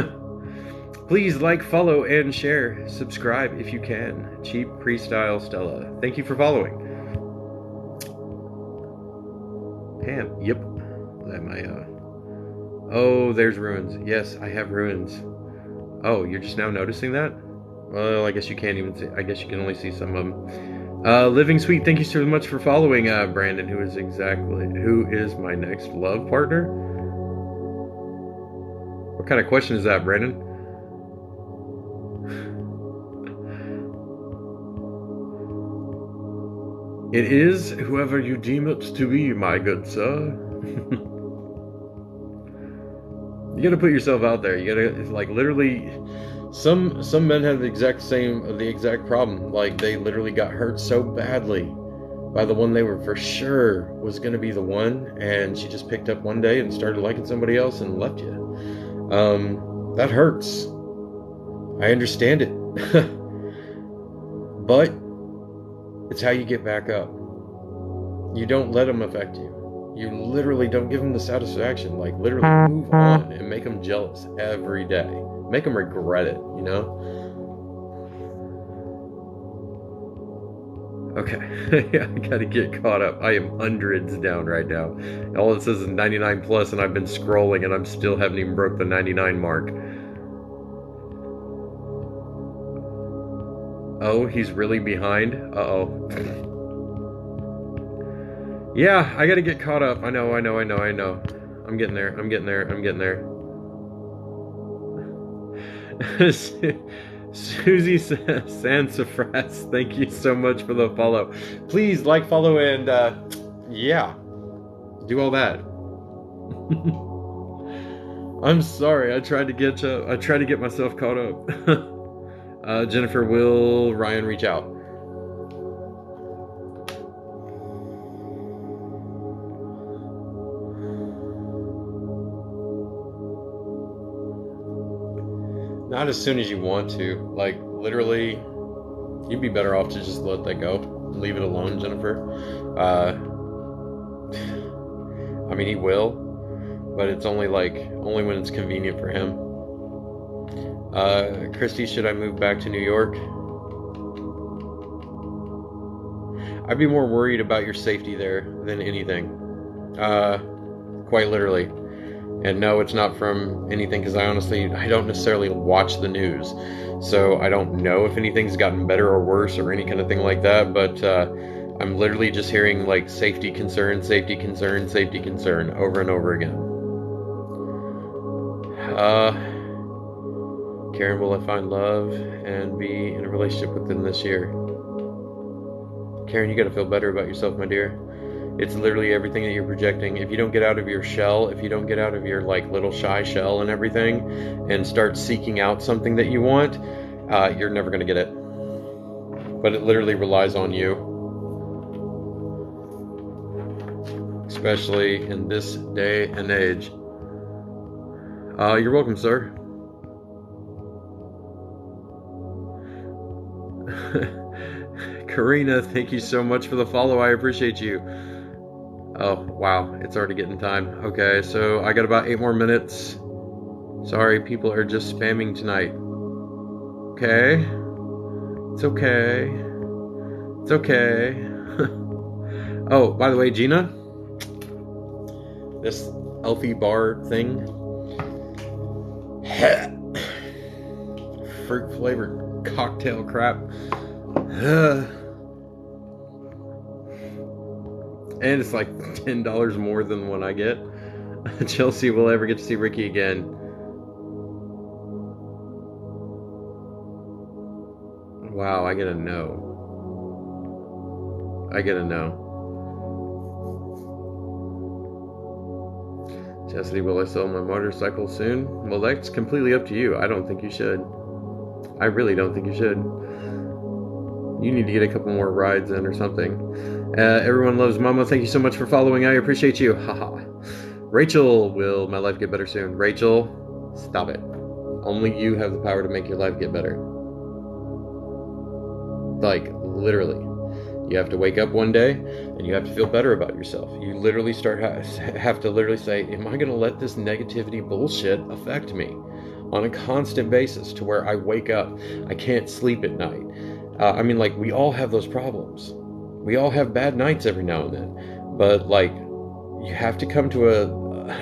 Please like, follow, and share. Subscribe if you can. Cheap Freestyle Stella, thank you for following. Pam, yep. Oh, there's ruins. Yes, I have ruins. Oh, you're just now noticing that? Well, I guess you can't even see. I guess you can only see some of them. Living Sweet, thank you so much for following, Brandon, who is my next love partner? What kind of question is that, Brandon? It is whoever you deem it to be, my good sir. You gotta put yourself out there. You gotta, literally, some men have the exact problem. Like, they literally got hurt so badly by the one they were for sure was gonna be the one, and she just picked up one day and started liking somebody else and left you. That hurts. I understand it. But it's how you get back up. You don't let them affect you. You literally don't give them the satisfaction. Like, literally move on and make them jealous every day. Make them regret it, Okay. I gotta get caught up. I am hundreds down right now. All it says is 99 plus, and I've been scrolling, and I'm still haven't even broke the 99 mark. Oh, he's really behind. Uh-oh. Yeah, I gotta get caught up. I know. I'm getting there. Susie Sansafras, thank you so much for the follow. Please like, follow, and yeah, do all that. I'm sorry. I tried to get myself caught up. Jennifer, will Ryan reach out? Not as soon as you want to. Like, literally, you'd be better off to just let that go. Leave it alone, Jennifer. I mean, he will, but it's only when it's convenient for him. Christy, should I move back to New York? I'd be more worried about your safety there than anything. Quite literally. And no, it's not from anything, because I don't necessarily watch the news. So I don't know if anything's gotten better or worse or any kind of thing like that, but I'm literally just hearing like safety concern over and over again. Karen, will I find love and be in a relationship with them this year? Karen, you gotta feel better about yourself, my dear. It's literally everything that you're projecting. If you don't get out of your shell, if you don't get out of your like little shy shell and everything, and start seeking out something that you want, you're never gonna get it. But it literally relies on you. Especially in this day and age. You're welcome, sir. Karina, thank you so much for the follow. I appreciate you. Oh, wow. It's already getting time. Okay, so I got about 8 more minutes. Sorry, people are just spamming tonight. Okay. It's okay. It's okay. Oh, by the way, Gina, this Elfie bar thing, fruit flavored cocktail crap. And it's like $10 more than what I get. Chelsea will ever get to see Ricky again. Wow, I get a no. Chastity, will I sell my motorcycle soon? Well, that's completely up to you. I don't think you should. I really don't think you should. You need to get a couple more rides in or something. Everyone loves Mama. Thank you so much for following. I appreciate you. Haha. Rachel, will my life get better soon? Rachel, stop it. Only you have the power to make your life get better. Like, literally. You have to wake up one day and you have to feel better about yourself. You literally have to literally say, am I going to let this negativity bullshit affect me on a constant basis to where I wake up, I can't sleep at night? I mean, like, we all have those problems. We all have bad nights every now and then. But, like, you have to come to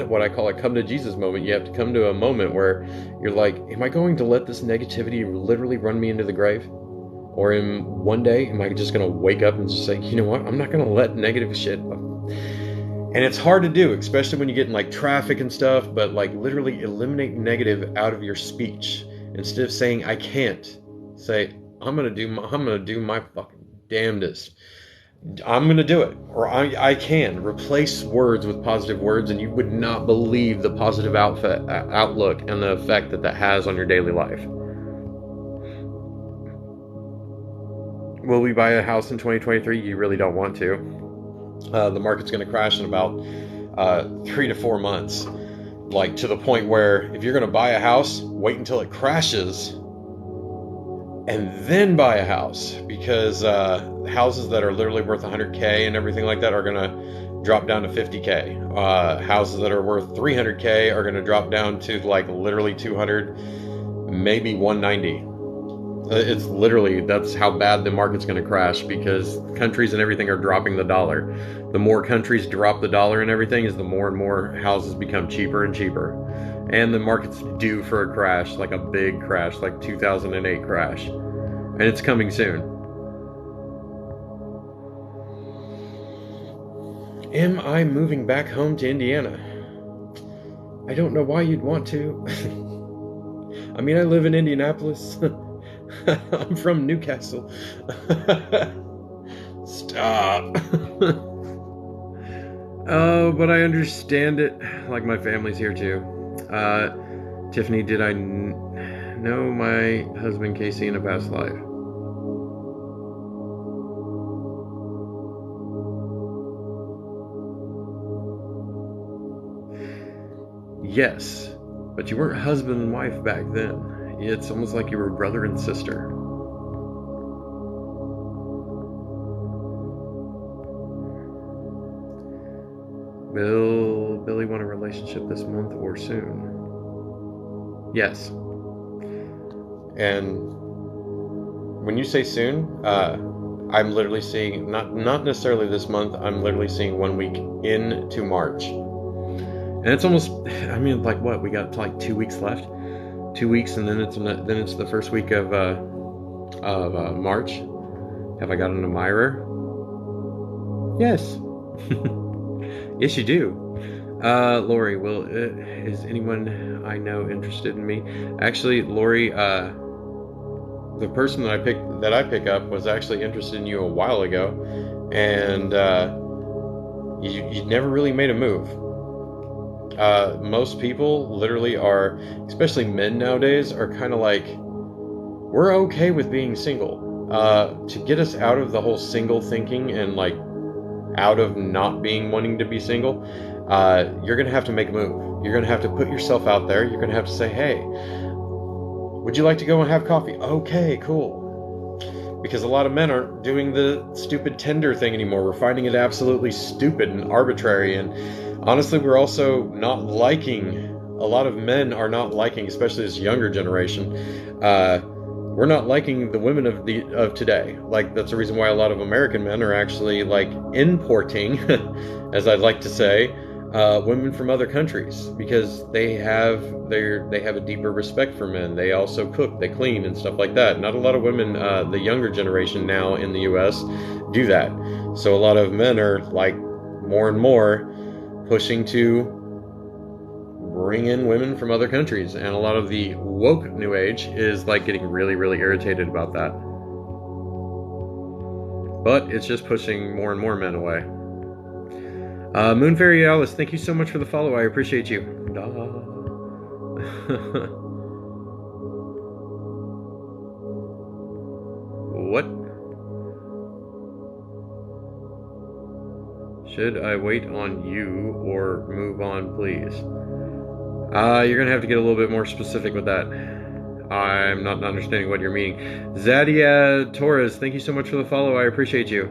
what I call a come to Jesus moment. You have to come to a moment where you're like, am I going to let this negativity literally run me into the grave? Or in one day, am I just going to wake up and just say, you know what? I'm not going to let negative shit. And it's hard to do, especially when you get in, like, traffic and stuff. But, like, literally eliminate negative out of your speech. Instead of saying, I can't, say, I'm gonna do my fucking damnedest. I'm gonna do it, or I can. Replace words with positive words, and you would not believe the positive outlook and the effect that has on your daily life. Will we buy a house in 2023? You really don't want to. The market's gonna crash in about 3 to 4 months. Like, to the point where if you're gonna buy a house, wait until it crashes and then buy a house, because houses that are literally worth 100K and everything like that are gonna drop down to 50K. Houses that are worth 300K are gonna drop down to like literally 200, maybe 190. It's literally, that's how bad the market's gonna crash, because countries and everything are dropping the dollar. The more countries drop the dollar and everything, is the more and more houses become cheaper and cheaper. And the market's due for a crash, like a big crash, like 2008 crash. And it's coming soon. Am I moving back home to Indiana? I don't know why you'd want to. I mean, I live in Indianapolis. I'm from Newcastle. Stop. Oh, but I understand it. Like, my family's here too. Tiffany, did I know my husband Casey in a past life? Yes, but you weren't husband and wife back then. It's almost like you were brother and sister. Will Billy want a relationship this month or soon? Yes. And when you say soon, I'm literally seeing, not necessarily this month, I'm literally seeing 1 week into March. And it's almost, I mean, like what? We got like 2 weeks left. 2 weeks, and then it's the first week of March. Have I got an admirer? Yes. Yes, you do. Lori, is anyone I know interested in me? Actually, Lori, the person that I pick up was actually interested in you a while ago, and you never really made a move. Most people literally are, especially men nowadays, are kind of like, we're okay with being single. To get us out of the whole single thinking and like out of not wanting to be single, you're gonna have to make a move. You're gonna have to put yourself out there. You're gonna have to say, hey, would you like to go and have coffee? Okay, cool. Because a lot of men aren't doing the stupid Tinder thing anymore. We're finding it absolutely stupid and arbitrary, and honestly, we're also not liking, a lot of men are not liking, especially this younger generation, we're not liking the women of today. Like, that's the reason why a lot of American men are actually like importing, as I'd like to say, women from other countries, because they have a deeper respect for men. They also cook, they clean, and stuff like that. Not a lot of women, the younger generation now in the U.S. do that. So a lot of men are like more and more pushing to bring in women from other countries, and a lot of the woke new age is like getting really, really irritated about that. But it's just pushing more and more men away. Moon Fairy Alice, thank you so much for the follow. I appreciate you. What? Should I wait on you or move on, please? You're gonna have to get a little bit more specific with that. I'm not understanding what you're meaning. Zadia Torres, thank you so much for the follow. I appreciate you.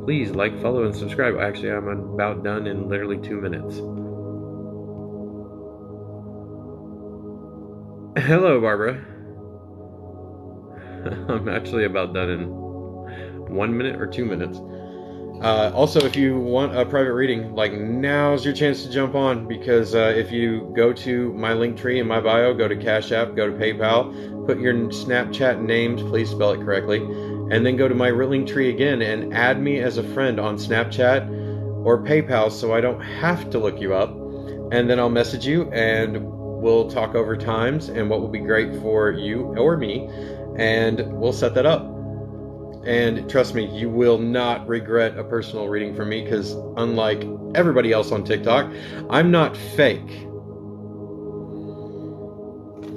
Please like, follow, and subscribe. Actually, I'm about done in literally 2 minutes. Hello, Barbara. I'm actually about done in 1 minute or 2 minutes. Also, if you want a private reading, like, now's your chance to jump on, because if you go to my link tree in my bio, go to Cash App, go to PayPal, put your Snapchat names, please spell it correctly, and then go to my link tree again and add me as a friend on Snapchat or PayPal so I don't have to look you up, and then I'll message you and we'll talk over times and what will be great for you or me, and we'll set that up. And trust me, you will not regret a personal reading from me, because unlike everybody else on TikTok, I'm not fake.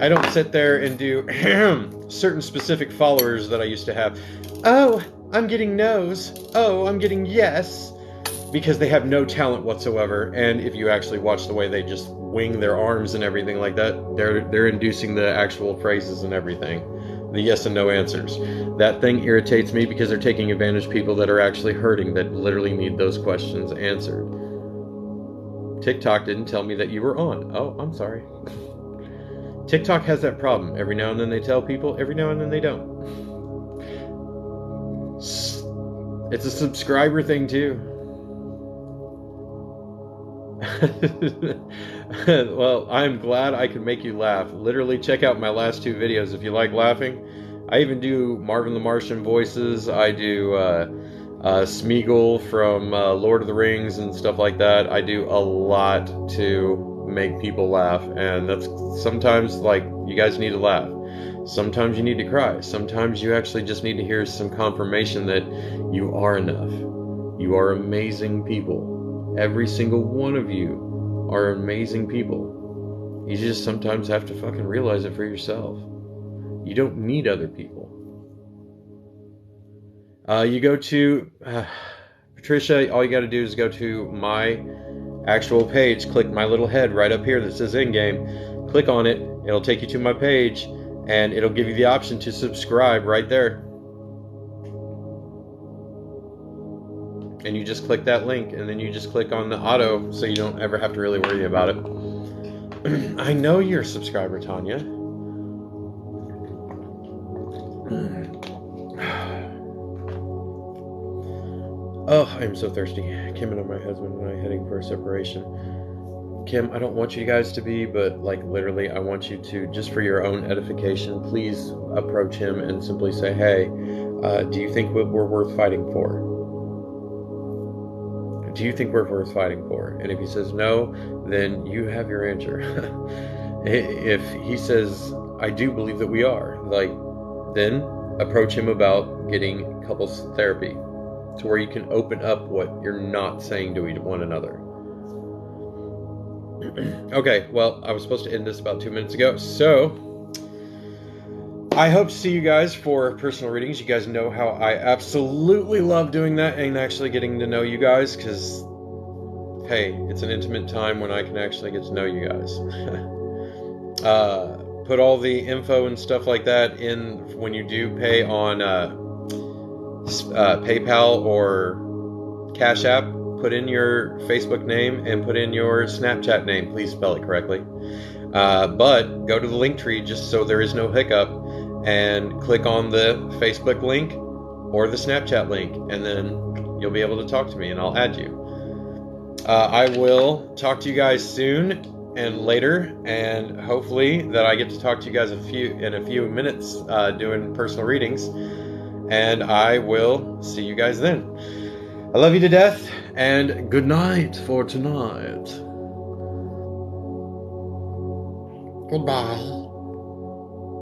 I don't sit there and do certain specific followers that I used to have. Oh, I'm getting no's. Oh, I'm getting yes. Because they have no talent whatsoever. And if you actually watch the way they just wing their arms and everything like that, they're inducing the actual phrases and everything. The yes and no answers. That thing irritates me, because they're taking advantage of people that are actually hurting, that literally need those questions answered. TikTok didn't tell me that you were on. Oh, I'm sorry. TikTok has that problem. Every now and then they tell people, every now and then they don't. It's a subscriber thing too. Well, I'm glad I could make you laugh. Literally, check out my last 2 videos if you like laughing. I even do Marvin the Martian voices. I do Smeagol from Lord of the Rings and stuff like that. I do a lot to make people laugh, and that's sometimes, like, you guys need to laugh. Sometimes you need to cry. Sometimes you actually just need to hear some confirmation that you are enough. You are amazing people. Every single one of you are amazing people. You just sometimes have to fucking realize it for yourself. You don't need other people. You go to Patricia, all you got to do is go to my actual page, click my little head right up here that says in-game, click on it, it'll take you to my page, and it'll give you the option to subscribe right there. And you just click that link, and then you just click on the auto, so you don't ever have to really worry about it. I know you're a subscriber, Tanya. Oh, I am so thirsty. Kim and my husband and I heading for a separation. Kim, I don't want you guys to be, but like literally I want you to, just for your own edification, please approach him and simply say, hey, do you think we're worth fighting for? Do you think we're worth fighting for? And if he says no, then you have your answer. If he says, I do believe that we are, like, then approach him about getting couples therapy to where you can open up what you're not saying to one another. Okay, well, I was supposed to end this about 2 minutes ago, so I hope to see you guys for personal readings. You guys know how I absolutely love doing that and actually getting to know you guys, because, hey, it's an intimate time when I can actually get to know you guys. Put all the info and stuff like that in when you do pay on PayPal or Cash App. Put in your Facebook name and put in your Snapchat name. Please spell it correctly. But go to the link tree just so there is no hiccup, and click on the Facebook link or the Snapchat link, and then you'll be able to talk to me and I'll add you. I will talk to you guys soon and later, and hopefully that I get to talk to you guys in a few minutes doing personal readings, and I will see you guys then. I love you to death, and good night for tonight. Goodbye.